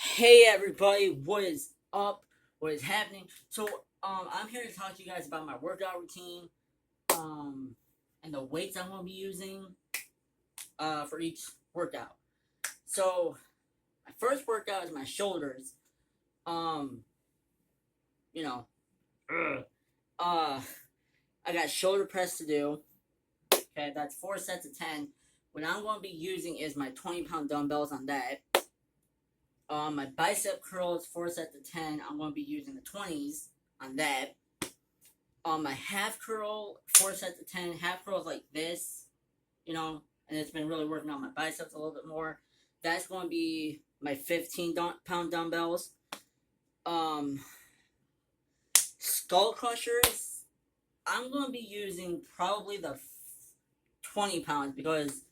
Hey everybody, what is up? What is happening? I'm here to talk to you guys about my workout routine, um, and the weights I'm gonna be using, for each workout. So, my first workout is my shoulders. Um, you know, ugh. uh, I got shoulder press to do. Okay, that's 4 sets of 10. What I'm gonna be using is my 20-pound dumbbells on that. My bicep curls, 4 sets of 10. I'm gonna be using the 20s on that. On my half curl, 4 sets of 10. Half curls like this, and it's been really working on my biceps a little bit more. That's going to be my 15-pound dumbbells. Um, Skull crushers, I'm going to be using probably the 20 pounds because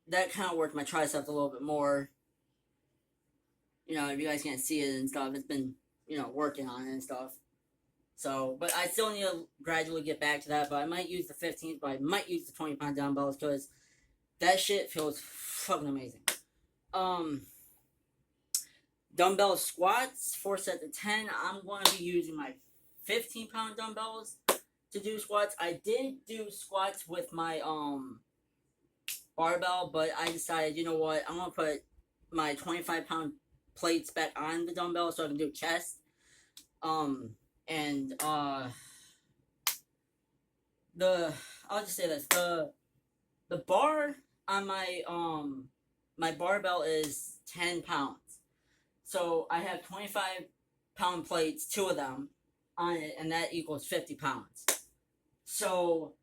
that kind of worked my triceps a little bit more. If you guys can't see it and stuff, it's been, working on it and stuff. So, but I still need to gradually get back to that. But I might use the 15s, but I might use the 20-pound dumbbells because that shit feels fucking amazing. Um, Dumbbell squats, 4 sets of 10. I'm going to be using my 15-pound dumbbells to do squats. I did do squats with my barbell, but I decided, you know what, I'm going to put my 25-pound plates back on the dumbbell so I can do chest. And the I'll just say this, the bar on my barbell is 10 pounds. So I have 25-pound plates, two of them on it, and that equals 50 pounds. So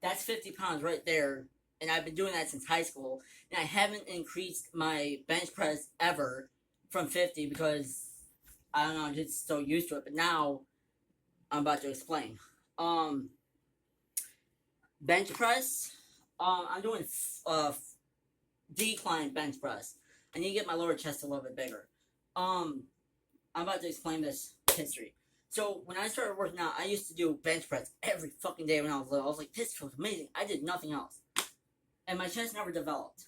that's 50 pounds right there. And I've been doing that since high school. And I haven't increased my bench press ever from 50 because I don't know, I'm just so used to it. But now I'm about to explain. Um Bench press. I'm doing decline bench press. I need to get my lower chest a little bit bigger. Um, I'm about to explain this history. So when I started working out, I used to do bench press every fucking day when I was little. I was like, this feels amazing. I did nothing else, and my chest never developed.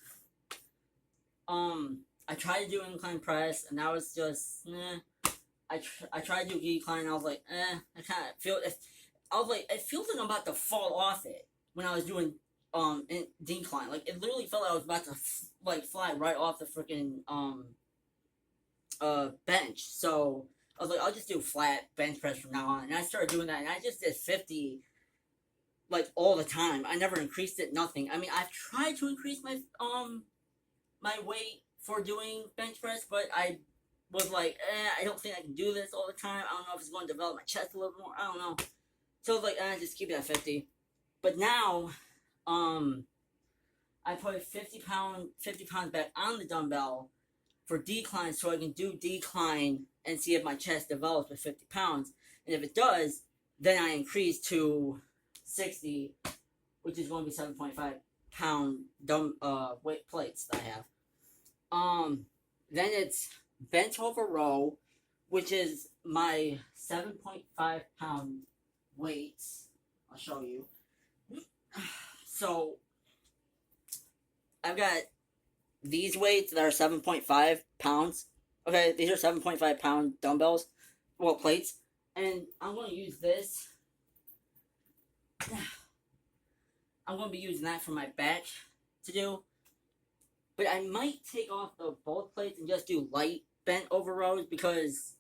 I tried to do incline press, and that was just, I tried to do decline, and I was like, I kind of feel. I was like, it feels like I'm about to fall off it when I was doing in decline. Like it literally felt like I was about to fly right off the freaking bench. So I was like, I'll just do flat bench press from now on. And I started doing that, and I just did 50 like all the time. I never increased it, nothing. I mean, I've tried to increase my weight for doing bench press, but I was like, I don't think I can do this all the time. I don't know if it's going to develop my chest a little more. I don't know. So I was like, just keep it at 50. But now, I put 50 pounds back on the dumbbell for decline so I can do decline and see if my chest develops with 50 pounds. And if it does, then I increase to 60, which is going to be 7.5-pound weight plates that I have. Then it's bent over row, which is my 7.5-pound weights. I'll show you. So I've got these weights that are 7.5 pounds. Okay, these are 7.5-pound dumbbells, well, plates. And I'm going to use this. I'm going to be using that for my back to do. But I might take off the both plates and just do light bent over rows because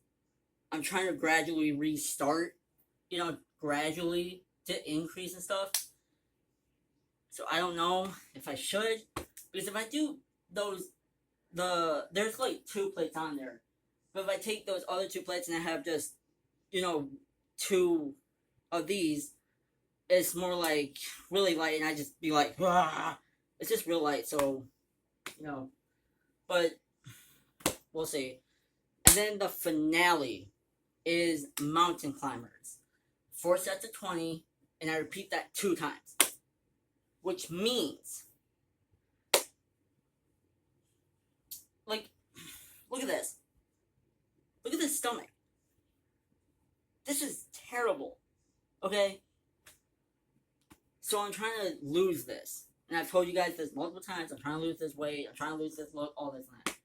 I'm trying to gradually restart, gradually to increase and stuff. So I don't know if I should, because if I do those, there's like 2 plates on there, but if I take those other 2 plates and I have just, 2 of these, it's more like really light, and I just be like, ah! It's just real light, so, but we'll see. And then the finale is mountain climbers, 4 sets of 20, and I repeat that 2 times, which means, like, look at this. Look at this stomach. This is terrible. Okay? So I'm trying to lose this. And I've told you guys this multiple times. I'm trying to lose this weight. I'm trying to lose this look, all this and that.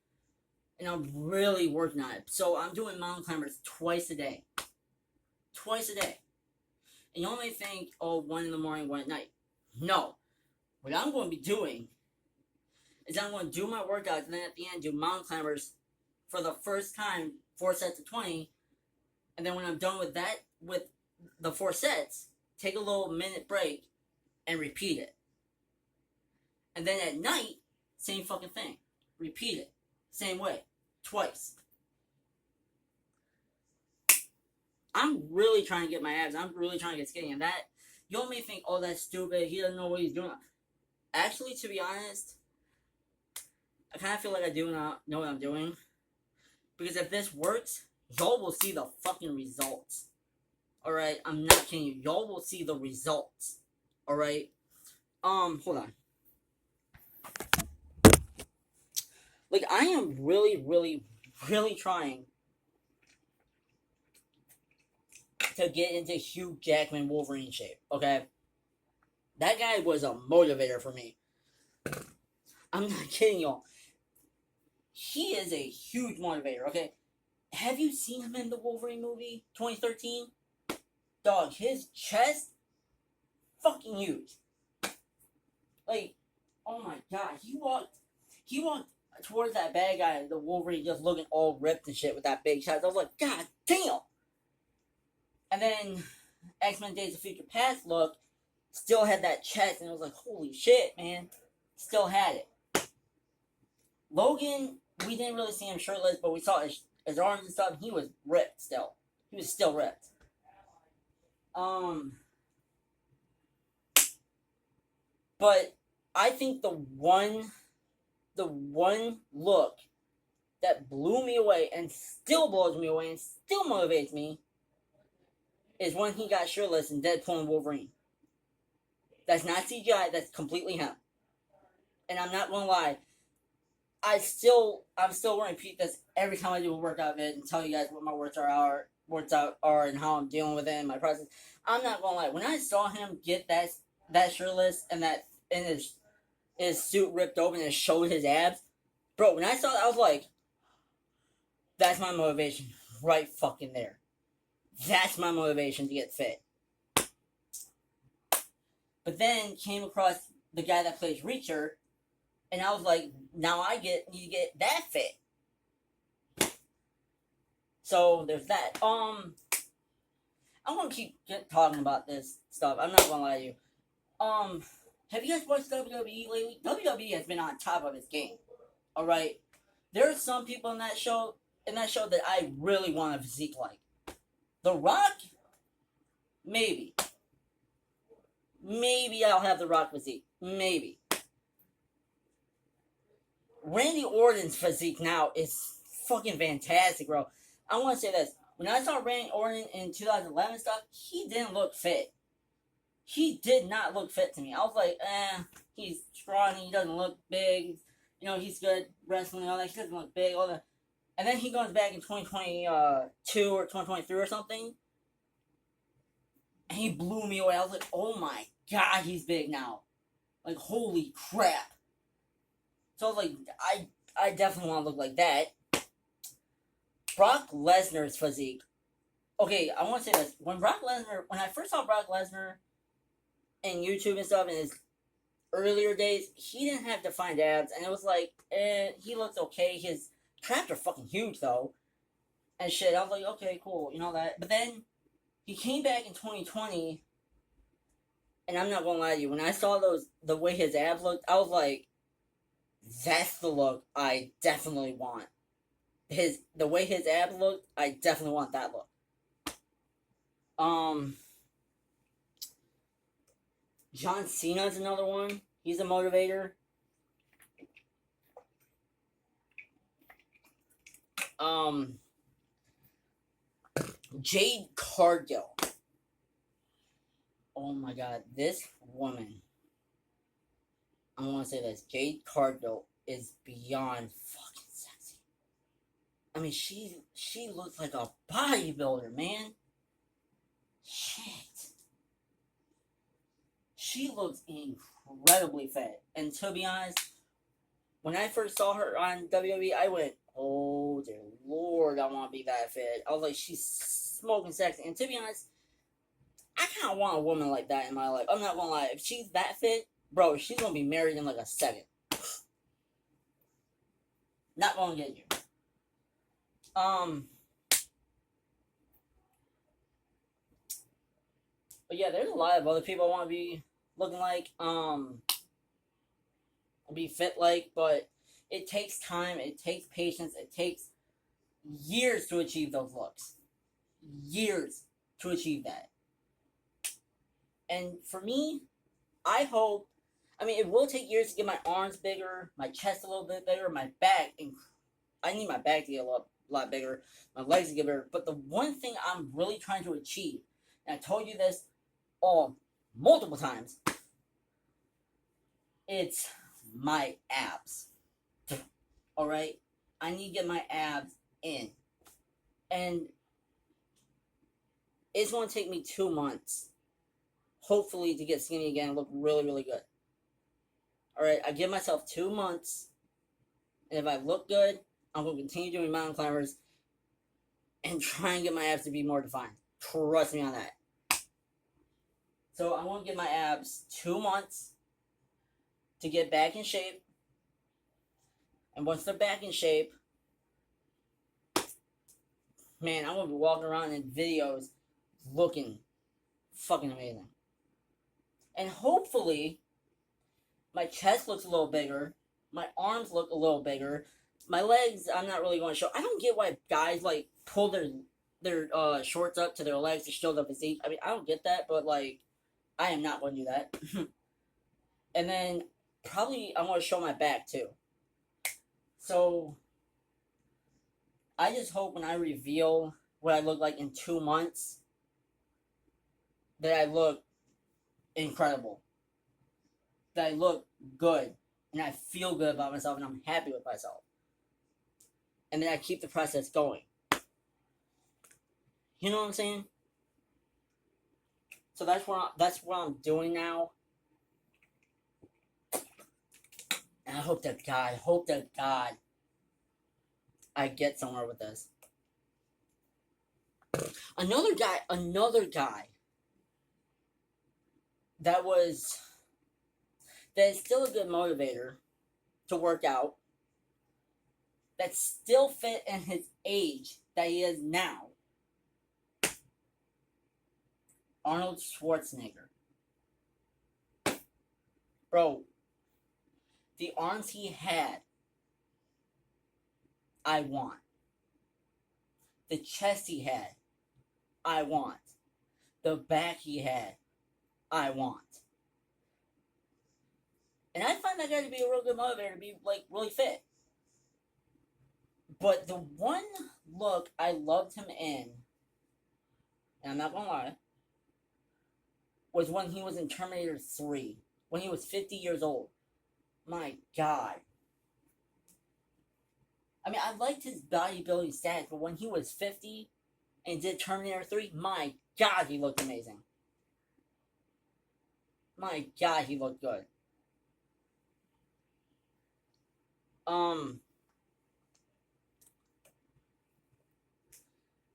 and I'm really working on it. So I'm doing mountain climbers twice a day. Twice a day. And you only think, oh, 1 in the morning, 1 at night. No. What I'm going to be doing is I'm going to do my workouts and then at the end do mountain climbers for the first time, 4 sets of 20. And then when I'm done with that, with the 4 sets, take a little minute break and repeat it. And then at night, same fucking thing. Repeat it. Same way. Twice. I'm really trying to get my abs. I'm really trying to get skinny. And that, you all may think, oh, that's stupid. He doesn't know what he's doing. Actually, to be honest, I kind of feel like I do not know what I'm doing. Because if this works, y'all will see the fucking results. Alright? I'm not kidding you. Y'all will see the results. Alright? Hold on. Like, I am really, really, really trying to get into Hugh Jackman Wolverine shape, okay? That guy was a motivator for me. I'm not kidding y'all. He is a huge motivator, okay? Have you seen him in the Wolverine movie, 2013? Dog, his chest, fucking huge. Like, oh my god, he walked towards that bad guy, the Wolverine, just looking all ripped and shit with that big chest. I was like, god damn! And then X-Men Days of Future Past look, still had that chest, and it was like, holy shit, man. Still had it. Logan, we didn't really see him shirtless, but we saw his arms and stuff. He was ripped still. He was still ripped. But I think the one look that blew me away and still blows me away and still motivates me is when he got shirtless in Deadpool and Wolverine. That's not CGI, that's completely him. And I'm not gonna lie, I'm still gonna repeat this every time I do a workout vid and tell you guys what my workouts are and how I'm dealing with it and my process. I'm not gonna lie, when I saw him get that shirtless and that and his suit ripped open and it showed his abs, bro, when I saw that I was like, that's my motivation right fucking there. That's my motivation to get fit. But then came across the guy that plays Reacher, and I was like, now I need to get that fit. So there's that. I'm gonna keep talking about this stuff. I'm not gonna lie to you. Have you guys watched WWE lately? WWE has been on top of its game. All right, there are some people in that show that I really want a physique like. The Rock, maybe I'll have the Rock physique. Maybe. Randy Orton's physique now is fucking fantastic, bro. I want to say this. When I saw Randy Orton in 2011 stuff, he didn't look fit. He did not look fit to me. I was like, he's scrawny, he doesn't look big. You know, he's good wrestling and all that. He doesn't look big, all that. And then he goes back in 2022 or 2023 or something. And he blew me away. I was like, oh my god, he's big now. Like, holy crap. So I was like, I definitely want to look like that. Brock Lesnar's physique. Okay, I want to say this. When I first saw Brock Lesnar in YouTube and stuff in his earlier days, he didn't have defined abs. And it was like, he looks okay. His traps are fucking huge, though. And shit, I was like, okay, cool, you know that. But then, he came back in 2020, and I'm not gonna lie to you, when I saw the way his abs looked, I was like, that's the look I definitely want. The way his abs looked, I definitely want that look. John Cena's another one. He's a motivator. Jade Cargill. Oh my god, this woman. I want to say this. Jade Cargill is beyond fucking sexy. I mean, she looks like a bodybuilder, man. Shit. She looks incredibly fat. And to be honest, when I first saw her on WWE, I went, Oh dear Lord, I want to be that fit. I was like, she's smoking sexy, and to be honest, I kind of want a woman like that in my life. I'm not gonna lie. If she's that fit, bro, she's gonna be married in like a second. Not gonna get you. Um, but yeah, there's a lot of other people I want to be looking like. Be fit like, but it takes time. It takes patience. It takes years to achieve those looks. Years to achieve that. And for me, I hope. I mean, it will take years to get my arms bigger, my chest a little bit bigger, my back. I need my back to get a lot bigger, my legs to get bigger. But the one thing I'm really trying to achieve, and I told you this all multiple times, it's my abs. All right, I need to get my abs in, and it's going to take me 2 months, hopefully, to get skinny again and look really, really good. All right, I give myself 2 months, and if I look good, I'm going to continue doing mountain climbers and try and get my abs to be more defined. Trust me on that. So I'm going to give my abs 2 months to get back in shape. And once they're back in shape, man, I'm going to be walking around in videos looking fucking amazing. And hopefully, my chest looks a little bigger. My arms look a little bigger. My legs, I'm not really going to show. I don't get why guys like pull their shorts up to their legs to show the physique. I mean, I don't get that, but like, I am not going to do that. And then probably I want to show my back too. So I just hope when I reveal what I look like in 2 months that I look incredible. That I look good and I feel good about myself and I'm happy with myself. And then I keep the process going. You know what I'm saying? So that's what I'm doing now. And I hope to God, I get somewhere with this. Another guy that is still a good motivator to work out, that's still fit in his age that he is now. Arnold Schwarzenegger. Bro, the arms he had, I want. The chest he had, I want. The back he had, I want. And I find that guy to be a real good motivator, to be like really fit. But the one look I loved him in, and I'm not gonna lie, was when he was in Terminator 3, when he was 50 years old. My God. I mean, I liked his bodybuilding stats, but when he was 50 and did Terminator 3, my God, he looked amazing. My God, he looked good.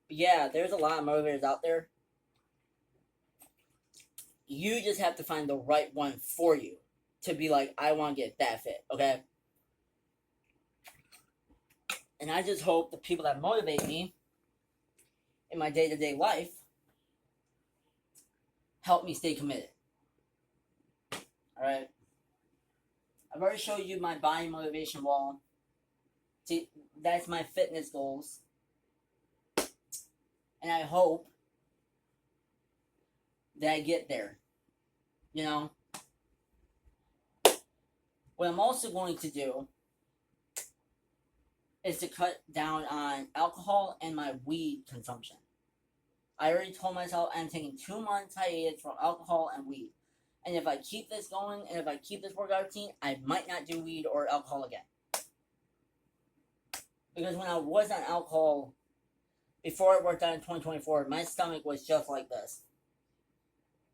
Yeah, there's a lot of motivators out there. You just have to find the right one for you to be like, I want to get that fit, okay? And I just hope the people that motivate me in my day-to-day life help me stay committed. Alright? I've already showed you my body motivation wall. See, that's my fitness goals. And I hope that I get there. You know? What I'm also going to do is to cut down on alcohol and my weed consumption. I already told myself I'm taking 2 months hiatus from alcohol and weed. And if I keep this going, and if I keep this workout routine, I might not do weed or alcohol again. Because when I was on alcohol, before I worked out in 2024, my stomach was just like this.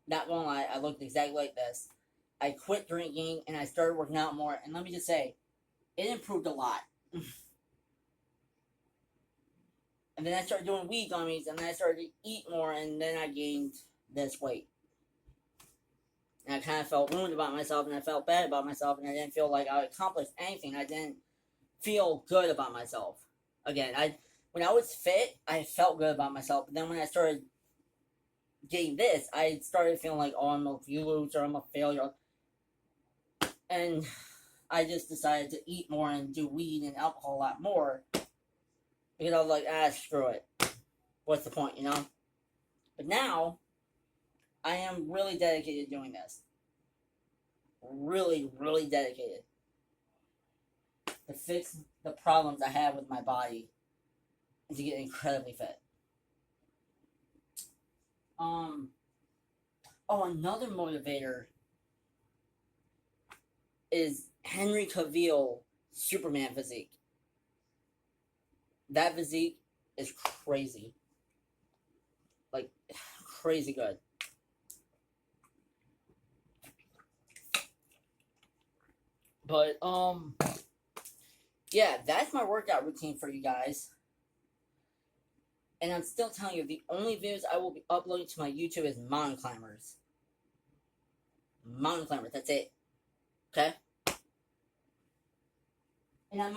Not gonna lie, I looked exactly like this. I quit drinking and I started working out more, and let me just say, it improved a lot. And then I started doing weed gummies, and then I started to eat more, and then I gained this weight. And I kind of felt ruined about myself, and I felt bad about myself, and I didn't feel like I accomplished anything. I didn't feel good about myself. Again, when I was fit, I felt good about myself. But then when I started getting this, I started feeling like, oh, I'm a loser, I'm a failure. And I just decided to eat more and do weed and alcohol a lot more. Because I was like, screw it. What's the point, you know? But now, I am really dedicated to doing this. Really, really dedicated. To fix the problems I have with my body. And to get incredibly fit. Another motivator is Henry Cavill Superman physique. That physique is crazy. Like, crazy good. But, yeah, that's my workout routine for you guys. And I'm still telling you, the only videos I will be uploading to my YouTube is mountain climbers. Mountain climbers, that's it. Okay? And I'm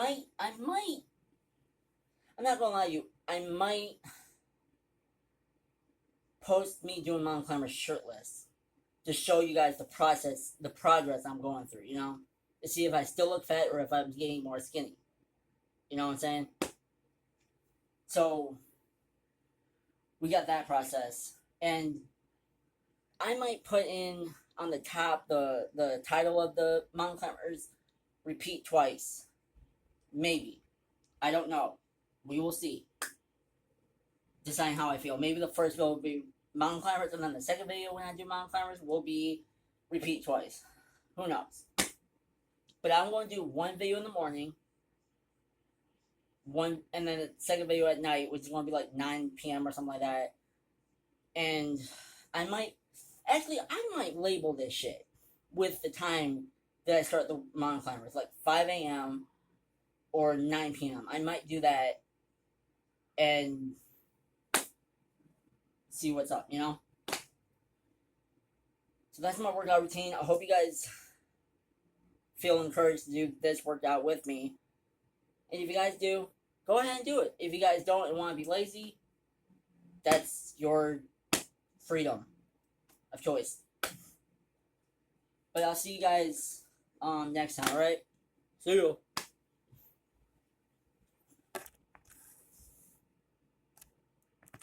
not gonna lie to you, I might post me doing mountain climbers shirtless. To show you guys the process, the progress I'm going through, you know? To see if I still look fat or if I'm getting more skinny. You know what I'm saying? So, we got that process. And I might put in on the top the title of the mountain climbers, repeat twice. Maybe. I don't know. We will see. Deciding how I feel. Maybe the first video will be mountain climbers, and then the second video when I do mountain climbers will be repeat twice. Who knows? But I'm going to do one video in the morning, and then the second video at night, which is going to be like 9 p.m. or something like that. And I might label this shit with the time that I start the mountain climbers, like 5 a.m. or 9 p.m. I might do that and see what's up, you know? So that's my workout routine. I hope you guys feel encouraged to do this workout with me. And if you guys do, go ahead and do it. If you guys don't and want to be lazy, that's your freedom of choice. But I'll see you guys next time, alright? See you.